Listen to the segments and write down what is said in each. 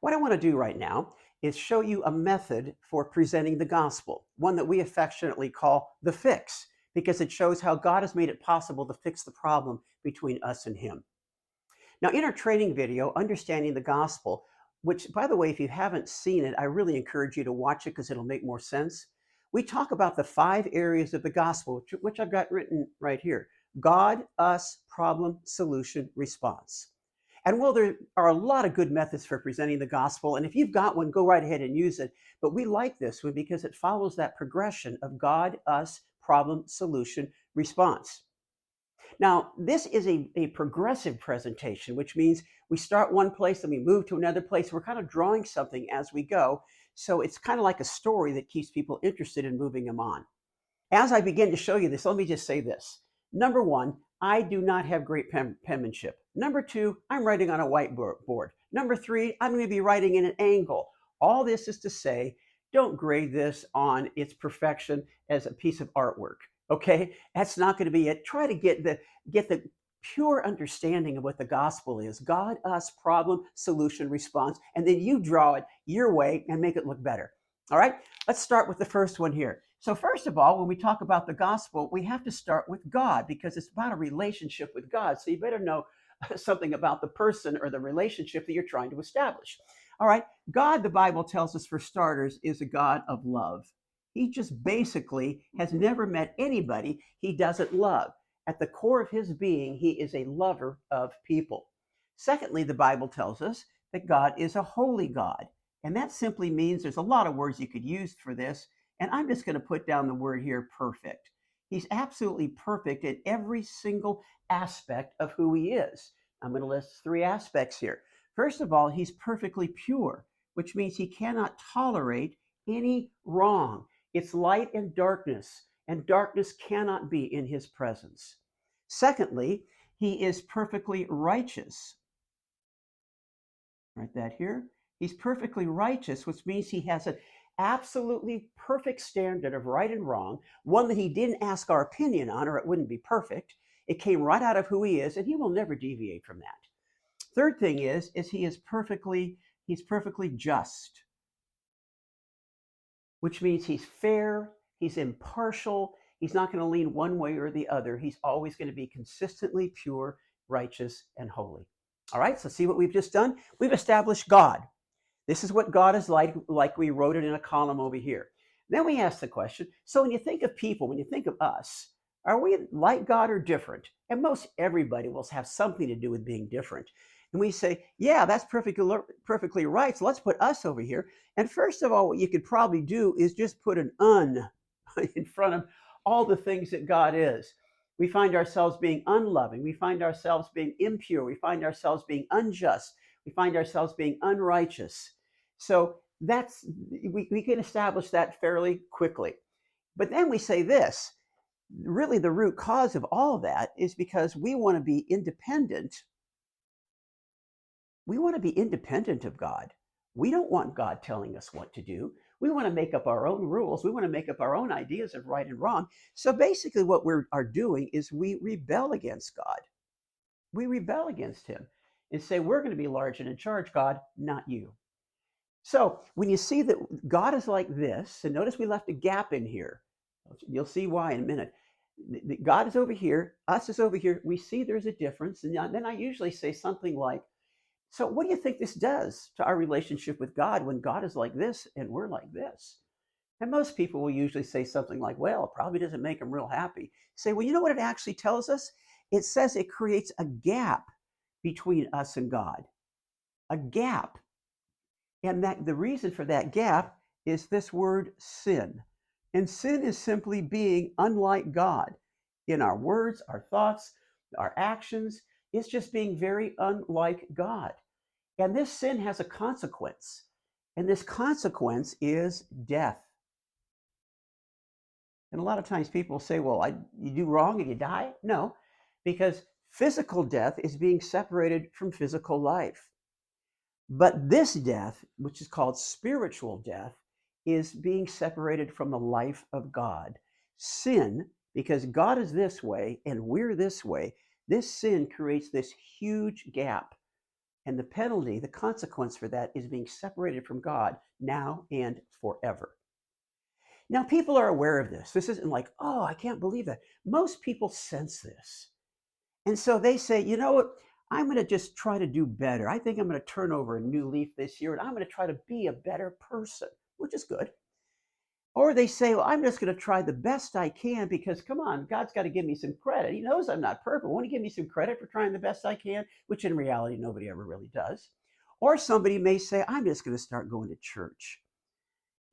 What I want to do right now is show you a method for presenting the gospel, one that we affectionately call the fix, because it shows how God has made it possible to fix the problem between us and Him. Now, in our training video, Understanding the Gospel, which, by the way, if you haven't seen it, I really encourage you to watch it because it'll make more sense. We talk about the 5 areas of the gospel, which I've got written right here: God, us, problem, solution, response. And while there are a lot of good methods for presenting the gospel, and if you've got one, go right ahead and use it. But we like this one because it follows that progression of God, us, problem, solution, response. Now, this is a progressive presentation, which means we start one place and we move to another place. We're kind of drawing something as we go. So it's kind of like a story that keeps people interested in moving them on. As I begin to show you this, let me just say this. Number one, I do not have great penmanship. Number two, I'm writing on a whiteboard. Number three, I'm going to be writing in an angle. All this is to say, don't grade this on its perfection as a piece of artwork. Okay, that's not going to be it. Try to get the pure understanding of what the gospel is: God, us, problem, solution, response, and then you draw it your way and make it look better. All right, let's start with the first one here. So, first of all, when we talk about the gospel, we have to start with God because it's about a relationship with God. So, you better know something about the person or the relationship that you're trying to establish. All right, God, the Bible tells us, for starters, is a God of love. He just basically has never met anybody he doesn't love. At the core of his being, he is a lover of people. Secondly, the Bible tells us that God is a holy God. And that simply means there's a lot of words you could use for this. And I'm just going to put down the word here: perfect. He's absolutely perfect in every single aspect of who he is. I'm going to list 3 aspects here. First of all, he's perfectly pure, which means he cannot tolerate any wrong. It's light and darkness cannot be in his presence. Secondly, he is perfectly righteous. Write that here. He's perfectly righteous, which means he has an absolutely perfect standard of right and wrong, one that he didn't ask our opinion on, or it wouldn't be perfect. It came right out of who he is, and he will never deviate from that. Third thing is he's perfectly just, which means he's fair, he's impartial, he's not going to lean one way or the other. He's always going to be consistently pure, righteous, and holy. All right, so see what we've just done? We've established God. This is what God is like we wrote it in a column over here. Then we ask the question, so when you think of people, when you think of us, are we like God or different? And most everybody will have something to do with being different. And we say, yeah, that's perfectly right. So let's put us over here. And first of all, what you could probably do is just put an un in front of all the things that God is. We find ourselves being unloving. We find ourselves being impure. We find ourselves being unjust. We find ourselves being unrighteous. So we can establish that fairly quickly. But then we say this: really, the root cause of all of that is because we want to be independent. We want to be independent of God. We don't want God telling us what to do. We want to make up our own rules. We want to make up our own ideas of right and wrong. So basically, what we are doing is we rebel against God. We rebel against Him and say, we're going to be large and in charge, God, not you. So when you see that God is like this, and notice we left a gap in here. You'll see why in a minute. God is over here, us is over here. We see there's a difference. And then I usually say something like, so what do you think this does to our relationship with God when God is like this and we're like this? And most people will usually say something like, well, it probably doesn't make them real happy. Say, well, you know what it actually tells us? It says it creates a gap between us and God. A gap. And that the reason for that gap is this word sin. And sin is simply being unlike God in our words, our thoughts, our actions. It's just being very unlike God. And this sin has a consequence. And this consequence is death. And a lot of times people say, well, you do wrong and you die. No, because physical death is being separated from physical life. But this death, which is called spiritual death, is being separated from the life of God. Sin, because God is this way and we're this way, this sin creates this huge gap. And the penalty, the consequence for that is being separated from God now and forever. Now, people are aware of this. This isn't like, oh, I can't believe that. Most people sense this. And so they say, you know what? I'm going to just try to do better. I think I'm going to turn over a new leaf this year and I'm going to try to be a better person, which is good. Or they say, well, I'm just going to try the best I can because, come on, God's got to give me some credit. He knows I'm not perfect. Won't He give me some credit for trying the best I can? Which in reality, nobody ever really does. Or somebody may say, I'm just going to start going to church.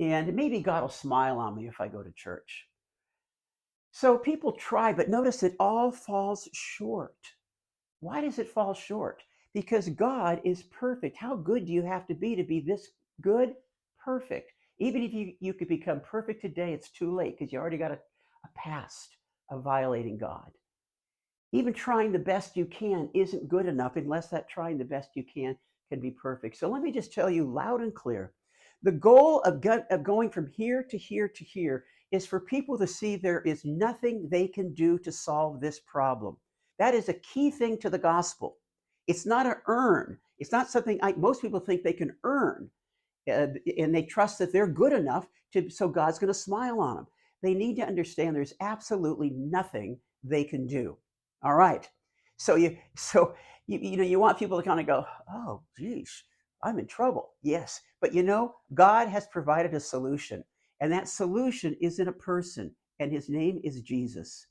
And maybe God will smile on me if I go to church. So people try, but notice it all falls short. Why does it fall short? Because God is perfect. How good do you have to be this good? Perfect. Even if you could become perfect today, it's too late because you already got a past of violating God. Even trying the best you can isn't good enough unless that trying the best you can be perfect. So let me just tell you loud and clear. The goal of going from here to here to here is for people to see there is nothing they can do to solve this problem. That is a key thing to the gospel. It's not an earn. It's not something most people think they can earn, and they trust that they're good enough so God's going to smile on them. They need to understand there's absolutely nothing they can do. All right. So you want people to kind of go, oh, geez, I'm in trouble. Yes, but God has provided a solution, and that solution is in a person, and his name is Jesus.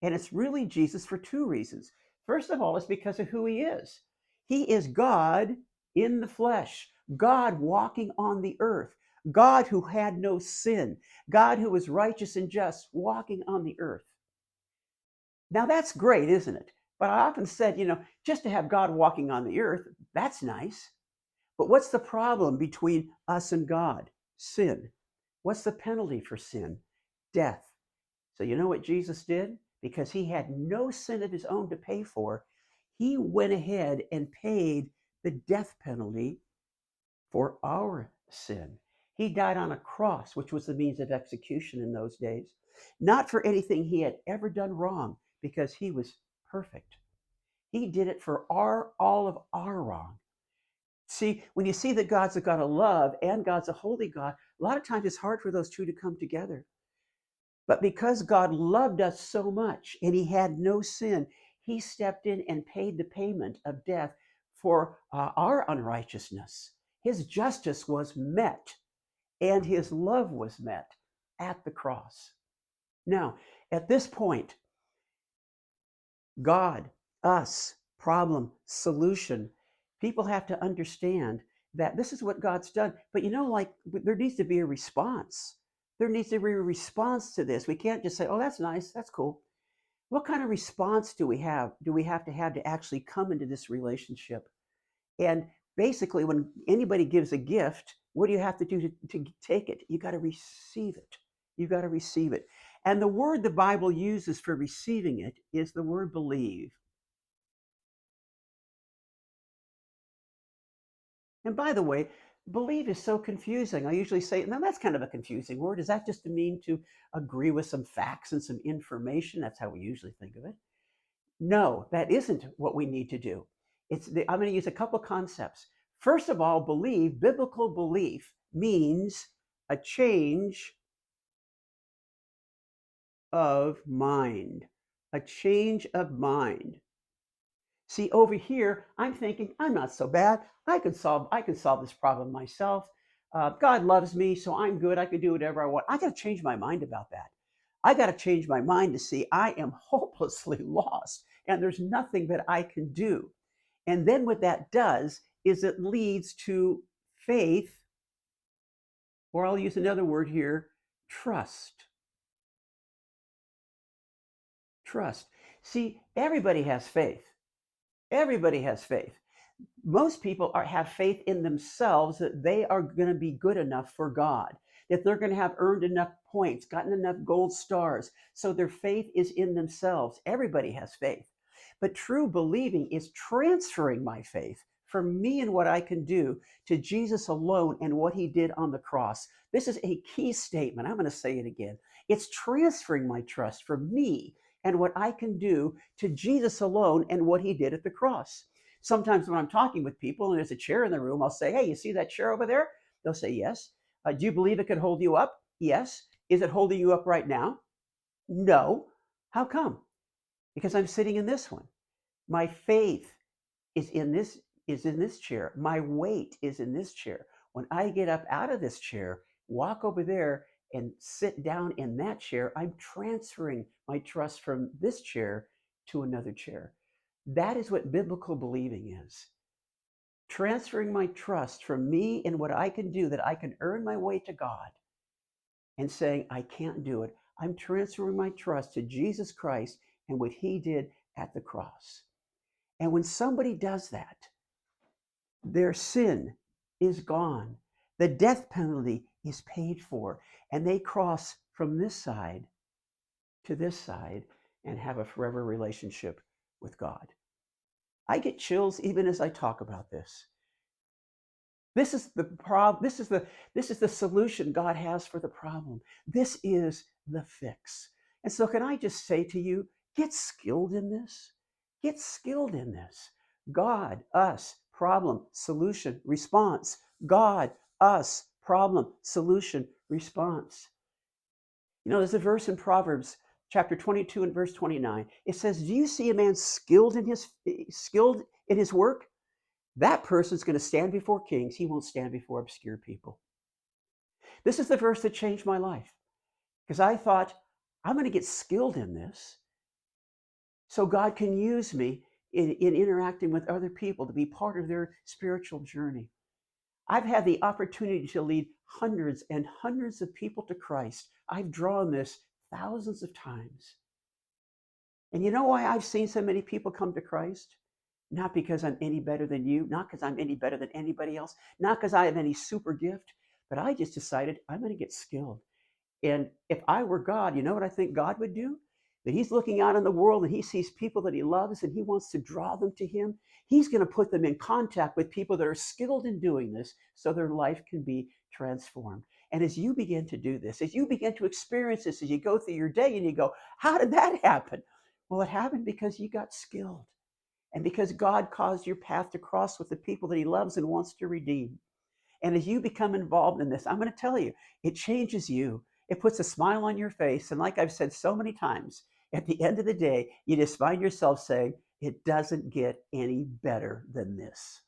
And it's really Jesus for two reasons. First of all, it's because of who he is. He is God in the flesh, God walking on the earth, God who had no sin, God who was righteous and just, walking on the earth. Now that's great, isn't it? But I often said, just to have God walking on the earth, that's nice. But what's the problem between us and God? Sin. What's the penalty for sin? Death. So you know what Jesus did? Because he had no sin of his own to pay for, he went ahead and paid the death penalty for our sin. He died on a cross, which was the means of execution in those days, not for anything he had ever done wrong, because he was perfect. He did it for all of our wrong. See, when you see that God's a God of love and God's a holy God, a lot of times it's hard for those two to come together. But because God loved us so much and he had no sin, he stepped in and paid the payment of death for our unrighteousness. His justice was met and his love was met at the cross. Now, at this point, God, us, problem, solution, people have to understand that this is what God's done. But there needs to be a response. There needs to be a response to this. We can't just say, oh, that's nice, that's cool. What kind of response do we have to actually come into this relationship? And basically, when anybody gives a gift, what do you have to do to take it? You got to receive it. You got to receive it. And the word the Bible uses for receiving it is the word believe. And by the way, believe is so confusing. I usually say, now that's kind of a confusing word. Does that just mean to agree with some facts and some information? That's how we usually think of it. No, that isn't what we need to do. I'm going to use a couple concepts. First of all, biblical belief means a change of mind. A change of mind. See, over here, I'm thinking, I'm not so bad. I can solve this problem myself. God loves me, so I'm good. I can do whatever I want. I got to change my mind about that. I got to change my mind to see I am hopelessly lost and there's nothing that I can do. And then what that does is it leads to faith, or I'll use another word here, trust. Trust. See, everybody has faith. Everybody has faith. Most people have faith in themselves that they are going to be good enough for God, that they're going to have earned enough points, gotten enough gold stars. So their faith is in themselves. Everybody has faith. But true believing is transferring my faith from me and what I can do to Jesus alone and what he did on the cross. This is a key statement. I'm going to say it again. It's transferring my trust from me and what I can do to Jesus alone and what he did at the cross. Sometimes when I'm talking with people and there's a chair in the room, I'll say, hey, you see that chair over there? They'll say, yes. Do you believe it could hold you up? Yes. Is it holding you up right now? No. How come? Because I'm sitting in this one. My faith is in this chair. My weight is in this chair. When I get up out of this chair, walk over there and sit down in that chair, I'm transferring my trust from this chair to another chair. That is what biblical believing is. Transferring my trust from me and what I can do, that I can earn my way to God, and saying, I can't do it. I'm transferring my trust to Jesus Christ and what he did at the cross. And when somebody does that, their sin is gone. The death penalty is paid for. And they cross from this side to this side and have a forever relationship with God. I get chills even as I talk about this. This is the problem. This is the solution God has for the problem. This is the fix. And so can I just say to you, get skilled in this. Get skilled in this. God, us, problem, solution, response. God, us, problem, solution, response. You know, there's a verse in Proverbs chapter 22 and verse 29. It says, do you see a man skilled in his work? That person's going to stand before kings. He won't stand before obscure people. This is the verse that changed my life, because I thought, I'm going to get skilled in this so God can use me in interacting with other people to be part of their spiritual journey. I've had the opportunity to lead hundreds and hundreds of people to Christ. I've drawn this thousands of times. And you know why I've seen so many people come to Christ? Not because I'm any better than you, not because I'm any better than anybody else, not because I have any super gift, but I just decided I'm going to get skilled. And if I were God, you know what I think God would do? That he's looking out in the world and he sees people that he loves and he wants to draw them to him. He's going to put them in contact with people that are skilled in doing this so their life can be transformed. And as you begin to do this, as you begin to experience this, as you go through your day and you go, how did that happen? Well, it happened because you got skilled. And because God caused your path to cross with the people that he loves and wants to redeem. And as you become involved in this, I'm going to tell you, it changes you. It puts a smile on your face. And like I've said so many times, at the end of the day, you just find yourself saying, it doesn't get any better than this.